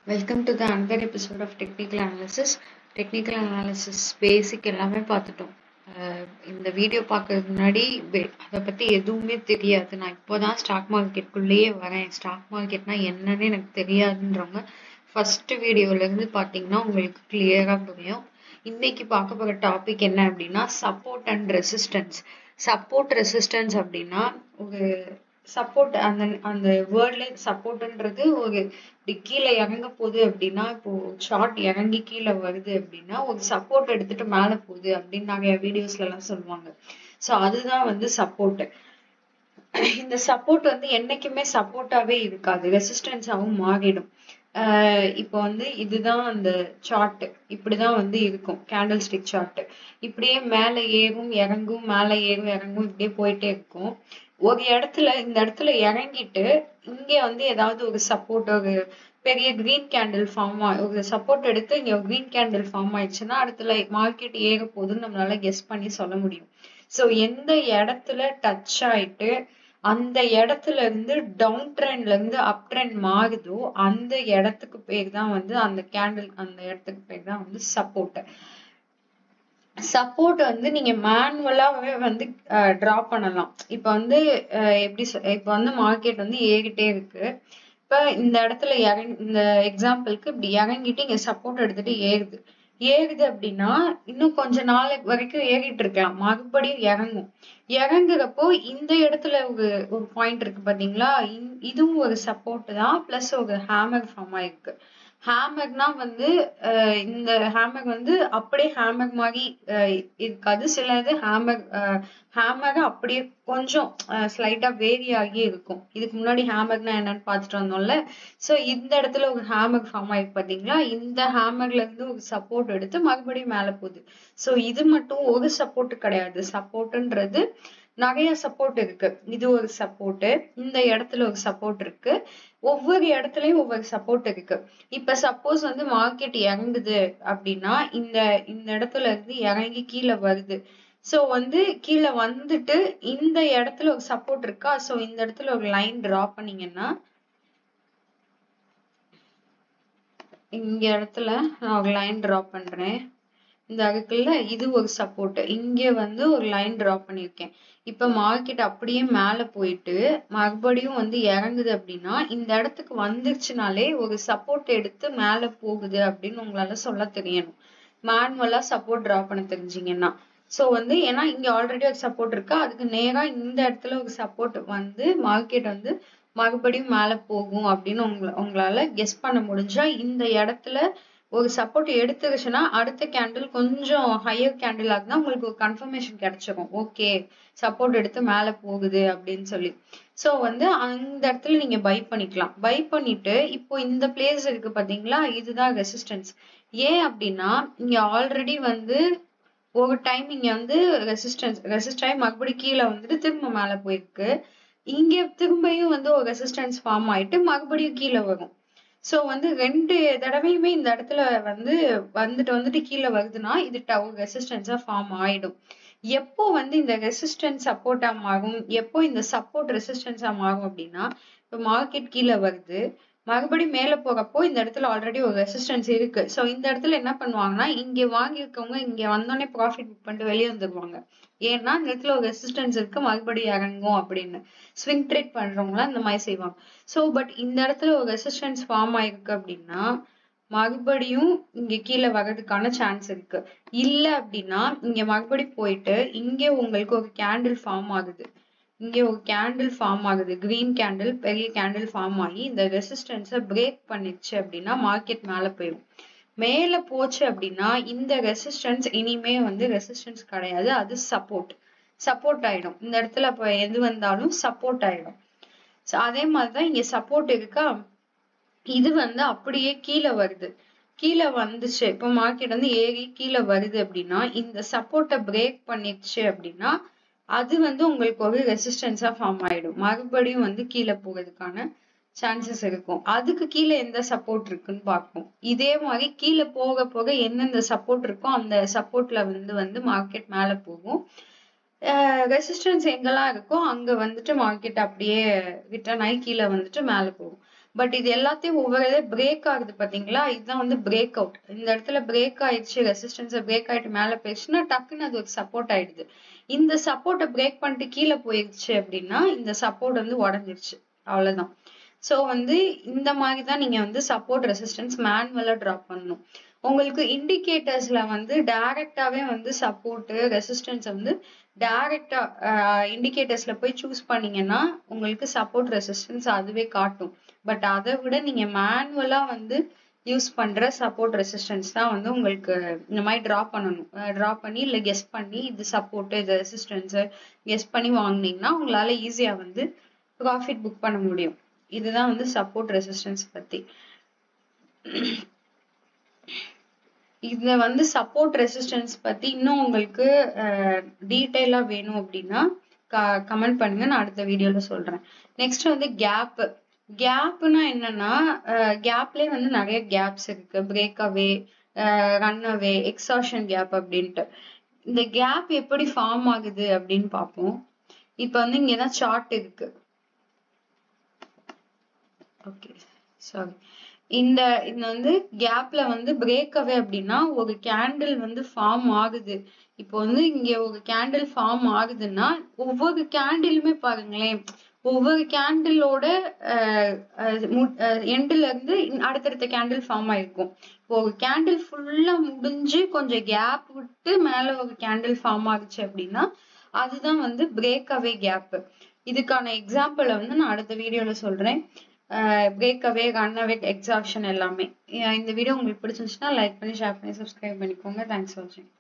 Welcome to the another episode of Technical Analysis. Technical Analysis basic எல்லாமே பார்த்துட்டோம். இந்த video பார்க்கறதுக்கு முன்னாடி அதை பற்றி எதுவுமே தெரியாது. நான் இப்போதான் ஸ்டாக் மார்க்கெட்டுக்குள்ளேயே வரேன். ஸ்டாக் மார்க்கெட்னா என்னன்னு எனக்கு தெரியாதுன்றவங்க ஃபர்ஸ்ட் வீடியோலேருந்து பார்த்தீங்கன்னா உங்களுக்கு கிளியராக புரியும். இன்னைக்கு பார்க்க போகிற டாபிக் என்ன அப்படின்னா support and resistance. Support resistance அப்படின்னா ஒரு சப்போர்ட் அந்த வேர்ட்ல சப்போர்ட்ன்றது ஒரு இப்படி கீழே இறங்க போகுது அப்படின்னா இப்போ ஷார்ட் இறங்கி கீழே வருது அப்படின்னா ஒரு சப்போர்ட் எடுத்துட்டு மேல போகுது அப்படின்னு நிறைய வீடியோஸ்ல எல்லாம் சொல்லுவாங்க. ஸோ அதுதான் வந்து சப்போர்ட். இந்த சப்போர்ட் வந்து என்னைக்குமே சப்போர்ட்டாவே இருக்காது, ரெசிஸ்டன்ஸாவும் மாறிடும். இப்போ வந்து இதுதான் அந்த சார்ட், இப்படிதான் வந்து இருக்கும் கேண்டில் ஸ்டிக் சார்ட். இப்படியே மேல ஏறும் இறங்கும், மேல ஏறும் இறங்கும், இப்படியே போயிட்டே இருக்கும். ஒரு இடத்துல இந்த இடத்துல இறங்கிட்டு இங்க வந்து ஏதாவது ஒரு சப்போர்ட், ஒரு பெரிய கிரீன் கேண்டில் ஃபார்ம் ஒரு சப்போர்ட் எடுத்து இங்க ஒரு கிரீன் கேண்டில் ஃபார்ம் ஆயிடுச்சுன்னா அடுத்துல மார்க்கெட் ஏற போகுதுன்னு நம்மளால கெஸ் பண்ணி சொல்ல முடியும். ஸோ எந்த இடத்துல டச் ஆயிட்டு அந்த இடத்துல இருந்து டவுன் ட்ரெண்ட்ல இருந்து அப் ட்ரெண்ட் மாறுதோ அந்த இடத்துக்கு பேர் தான் வந்து அந்த கேண்டில், அந்த இடத்துக்கு பேர் தான் வந்து சப்போர்ட். சப்போர்ட் வந்து நீங்க மேனுவலாவே வந்து டிரா பண்ணலாம். இப்ப வந்து எப்படி இப்ப வந்து மார்க்கெட் வந்து ஏறிட்டே இருக்கு. இப்ப இந்த இடத்துல இந்த எக்ஸாம்பிளுக்கு இப்படி இறங்கிட்டு இங்க சப்போர்ட் எடுத்துட்டு ஏறுது அப்படின்னா இன்னும் கொஞ்ச நாள் வரைக்கும் ஏறிட்டு இருக்கலாம், மறுபடியும் இறங்கும். இறங்குறப்போ இந்த இடத்துல ஒரு பாயிண்ட் இருக்கு பாத்தீங்களா, இதுவும் ஒரு சப்போர்ட் தான், பிளஸ் ஒரு ஹேமர் ஃபார்ம் ஆயிருக்கு. ஹேமர்னா வந்து இந்த ஹேமர் வந்து அப்படியே ஹேமர் மாதிரி இருக்காது. சில இது ஹேமர் அப்படியே கொஞ்சம் ஸ்லைட்டா வேரி ஆகி இருக்கும். இதுக்கு முன்னாடி ஹேமர்னா என்னன்னு பார்த்துட்டு வந்தோம்ல. சோ இந்த இடத்துல ஒரு ஹேமர் ஃபார்ம் ஆயிருக்கு பாத்தீங்களா, இந்த ஹேமர்ல இருந்து ஒரு சப்போர்ட் எடுத்து மறுபடியும் மேல போகுது. சோ இது மட்டும் ஒரு சப்போர்ட் கிடையாது. சப்போர்ட்ன்றது நிறைய சப்போர்ட் இருக்கு. இது ஒரு சப்போர்ட், இந்த இடத்துல ஒரு சப்போர்ட் இருக்கு, ஒவ்வொரு இடத்துலயும் ஒவ்வொரு சப்போர்ட் இருக்கு. இப்ப சப்போஸ் வந்து மார்க்கெட் இறங்குது அப்படின்னா இந்த இந்த இடத்துல இருந்து இறங்கி கீழே வருது. சோ வந்து கீழே வந்துட்டு இந்த இடத்துல ஒரு சப்போர்ட் இருக்கா, சோ இந்த இடத்துல ஒரு லைன் டிரா பண்ணீங்கன்னா இங்க இடத்துல நான் ஒரு லைன் டிரா பண்றேன். இந்த அதுக்குள்ள இது ஒரு சப்போர்ட், இங்க வந்து ஒரு லைன் டிரா பண்ணிருக்கேன். இப்ப மார்க்கெட் அப்படியே மேல போயிட்டு மறுபடியும் வந்து இறங்குது அப்படின்னா இந்த இடத்துக்கு வந்துருச்சுனாலே ஒரு சப்போர்ட் எடுத்து மேல போகுது அப்படின்னு உங்களால சொல்ல தெரியணும், மேனுவலா சப்போர்ட் டிரா பண்ண தெரிஞ்சீங்கன்னா. சோ வந்து ஏன்னா இங்க ஆல்ரெடி ஒரு சப்போர்ட் இருக்கா, அதுக்கு நேரா இந்த இடத்துல ஒரு சப்போர்ட் வந்து மார்க்கெட் வந்து மறுபடியும் மேல போகும் அப்படின்னு உங்களால கெஸ் பண்ண முடிஞ்சா இந்த இடத்துல ஒரு சப்போர்ட் எடுத்துருச்சுன்னா அடுத்த கேண்டில் கொஞ்சம் ஹையர் கேண்டில் ஆகுனா உங்களுக்கு ஒரு கன்ஃபர்மேஷன் கிடைச்சிடும், ஓகே சப்போர்ட் எடுத்து மேல போகுது அப்படின்னு சொல்லி. சோ வந்து அந்த இடத்துல நீங்க பை பண்ணிக்கலாம். பை பண்ணிட்டு இப்போ இந்த பிளேஸ் இருக்கு பாத்தீங்களா, இதுதான் ரெசிஸ்டன்ஸ். ஏன் அப்படின்னா இங்க ஆல்ரெடி வந்து ஒரு டைம் இங்க வந்து ரெசிஸ்ட் ஆகி மறுபடியும் கீழே வந்துட்டு திரும்ப மேல போயிருக்கு. இங்க திரும்பியும் வந்து ஒரு ரெசிஸ்டன்ஸ் ஃபார்ம் ஆயிட்டு மறுபடியும் கீழே வரும். சோ வந்து 2 தடவையுமே இந்த இடத்துல வந்து வந்துட்டு கீழே வருதுன்னா இது ரெசிஸ்டன்ஸா ஃபார்ம் ஆயிடும். எப்போ வந்து இந்த ரெசிஸ்டன்ஸ் சப்போர்ட்டா மாறும், எப்போ இந்த சப்போர்ட் ரெசிஸ்டன்ஸா மாறும் அப்படின்னா இப்போ மார்க்கெட் கீழே வருது மறுபடியும் மேல போறப்போ இந்த இடத்துல ஆல்ரெடி ஒரு ரெசிஸ்டன்ஸ் இருக்கு. சோ இந்த இடத்துல என்ன பண்ணுவாங்கன்னா இங்க வாங்கியிருக்கவங்க இங்க வந்தோடனே ப்ராஃபிட் புக் பண்ணிட்டு வெளியே வந்துருவாங்க. ஏன்னா இந்த இடத்துல ஒரு ரெசிஸ்டன்ஸ் இருக்கு மறுபடியும் இறங்கும் அப்படின்னு ஸ்விங் ட்ரேட் பண்றவங்களாம் இந்த மாதிரி செய்வாங்க. சோ பட் இந்த இடத்துல ஒரு ரெசிஸ்டன்ஸ் ஃபார்ம் ஆயிருக்கு அப்படின்னா மறுபடியும் இங்க கீழே வர்றதுக்கான சான்ஸ் இருக்கு. இல்ல அப்படின்னா இங்க மறுபடியும் போயிட்டு இங்க உங்களுக்கு ஒரு கேண்டில் ஃபார்ம் ஆகுது, இங்க ஒரு கேண்டில் ஃபார்ம் ஆகுது, கிரீன் கேண்டில் பெரிய கேண்டில் ஃபார்ம் ஆகி இந்த ரெசிஸ்டன்ஸை பிரேக் பண்ணிடுச்சு அப்படின்னா மார்க்கெட் மேல போயிடும். மேல போச்சு அப்படின்னா இந்த ரெசிஸ்டன்ஸ் இனிமே வந்து ரெசிஸ்டன்ஸ் கிடையாது, அது சப்போர்ட் ஆயிடும். இந்த இடத்துல இப்ப எது வந்தாலும் சப்போர்ட் ஆயிடும். அதே மாதிரிதான் இங்க சப்போர்ட் இருக்கா, இது வந்து அப்படியே கீழே வருது, கீழே வந்துச்சு. இப்போ மார்க்கெட் வந்து ஏறி கீழே வருது அப்படின்னா இந்த சப்போர்ட்டை பிரேக் பண்ணிடுச்சு அப்படின்னா அது வந்து உங்களுக்கு ஒரு ரெசிஸ்டன்ஸா ஃபார்ம் ஆயிடும், மறுபடியும் வந்து கீழே போகிறதுக்கான சான்சஸ் இருக்கும். அதுக்கு கீழே எந்த சப்போர்ட் இருக்குன்னு பார்ப்போம். இதே மாதிரி கீழே போக போக எந்தெந்த சப்போர்ட் இருக்கோ அந்த சப்போர்ட்ல வந்து மார்க்கெட் மேல போகும். ரெசிஸ்டன்ஸ் எங்கெல்லாம் இருக்கோ அங்க வந்துட்டு மார்க்கெட் அப்படியே ரிட்டர்ன் ஆகி கீழே வந்துட்டு மேல போகும். பட் இது எல்லாத்தையும் ஒவ்வொரு இதை பிரேக் ஆகுது பாத்தீங்களா, இதுதான் வந்து பிரேக் அவுட். இந்த இடத்துல பிரேக் ஆயிடுச்சு, ரெசிஸ்டன்ஸ் பிரேக் ஆயிட்டு மேல போயிடுச்சுன்னா டக்குன்னு அது ஒரு சப்போர்ட் ஆயிடுது. இந்த சப்போர்ட்டை பிரேக் பண்ணிட்டு கீழே போயிடுச்சு அப்படின்னா இந்த சப்போர்ட் வந்து உடஞ்சிருச்சு, அவ்வளவுதான். சோ வந்து இந்த மாதிரி தான் நீங்க வந்து சப்போர்ட் ரெசிஸ்டன்ஸ் மேனுவலா டிராப் பண்ணணும். உங்களுக்கு இண்டிகேட்டர்ஸ்ல வந்து டைரக்டாவே வந்து சப்போர்ட் ரெசிஸ்டன்ஸ் வந்து டைரக்டா இண்டிகேட்டர்ஸ்ல போய் சூஸ் பண்ணீங்கன்னா உங்களுக்கு சப்போர்ட் ரெசிஸ்டன்ஸ் அதுவே காட்டும். பட் அதை விட நீங்க மேனுவலா வந்து யூஸ் பண்ற சப்போர்ட் ரெசிஸ்டன்ஸ் தான் வந்து உங்களுக்கு இந்த மாதிரி டிராப் பண்ணணும். டிராப் பண்ணி இல்ல கெஸ் பண்ணி இது சப்போர்ட் இது ரெசிஸ்டன்ஸ் கெஸ் பண்ணி வாங்குனீங்கன்னா உங்களால ஈஸியா வந்து ப்ராஃபிட் புக் பண்ண முடியும். இதுதான் வந்து சப்போர்ட் ரெசிஸ்டன்ஸ் பத்தி. இதுல வந்து சப்போர்ட் ரெசிஸ்டன்ஸ் பத்தி இன்னும் உங்களுக்கு டீடைலா வேணும் அப்படின்னா கமெண்ட் பண்ணுங்க, நான் அடுத்த வீடியோல சொல்றேன். நெக்ஸ்ட் வந்து கேப். கேப்னா என்னன்னா கேப்லயே வந்து நிறைய கேப்ஸ் இருக்கு. Break away, run away, exhaustion gap அப்படின்ட்டு. இந்த கேப் எப்படி ஃபார்ம் ஆகுது அப்படின்னு பார்ப்போம். இப்ப வந்து இங்கதான் சார்ட் இருக்கு. ஓகே சாரி, இந்த வந்து கேப்ல வந்து பிரேக் அவே அப்படின்னா ஒரு கேண்டில் வந்து ஃபார்ம் ஆகுது. இப்போ வந்து இங்க ஒரு கேண்டில் ஃபார்ம் ஆகுதுன்னா ஒவ்வொரு கேண்டிலுமே பாருங்களேன், ஒவ்வொரு கேண்டிலோட எண்ட்ல இருந்து அடுத்தடுத்த கேண்டில் ஃபார்ம் ஆயிருக்கும். இப்போ ஒரு கேண்டில் ஃபுல்லா முடிஞ்சு கொஞ்சம் கேப் விட்டு மேல ஒரு கேண்டில் ஃபார்ம் ஆகுச்சு அப்படின்னா அதுதான் வந்து பிரேக் அவே கேப். இதுக்கான எக்ஸாம்பிளை வந்து நான் அடுத்த வீடியோல சொல்றேன். Break away, run away, exhaustion எல்லாமே. இந்த வீடியோ உங்களுக்கு பிடிச்சிருந்துச்சுன்னா லைக் பண்ணி ஷேர் பண்ணி சப்ஸ்கிரைப் பண்ணிக்கோங்க. தேங்க்ஸ் ஃபார் வாட்சிங்.